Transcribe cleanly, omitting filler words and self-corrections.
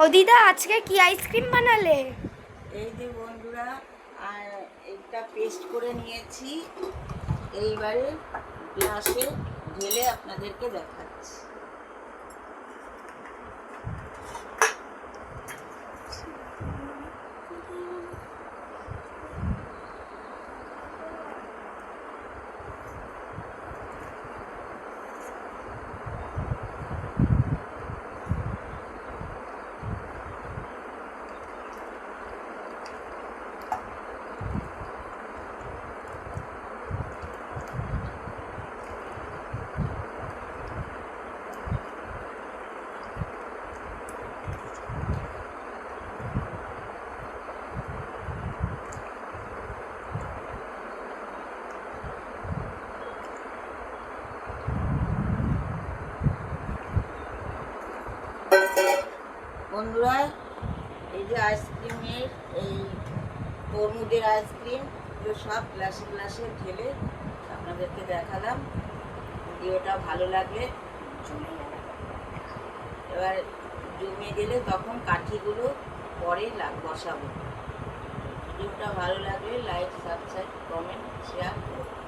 ও দিদা আজকে কি আইসক্রিম বানালে? এই যে বন্ধুরা, আর এটা পেস্ট করে নিয়েছি, এইবারে গ্লাসে ঢেলে আপনাদেরকে দেখাচ্ছি। বন্ধুরা, এই যে আইসক্রিমের এই তরমুজের আইসক্রিম এগুলো সব গ্লাসে গ্লাসে ঢেলে আপনাদেরকে দেখালাম। ভিডিওটা ভালো লাগলে, এবার জমে গেলে তখন কাঠিগুলো পরে বসাবো। ভিডিওটা ভালো লাগলে লাইক, সাবস্ক্রাইব, কমেন্ট, শেয়ার করুন।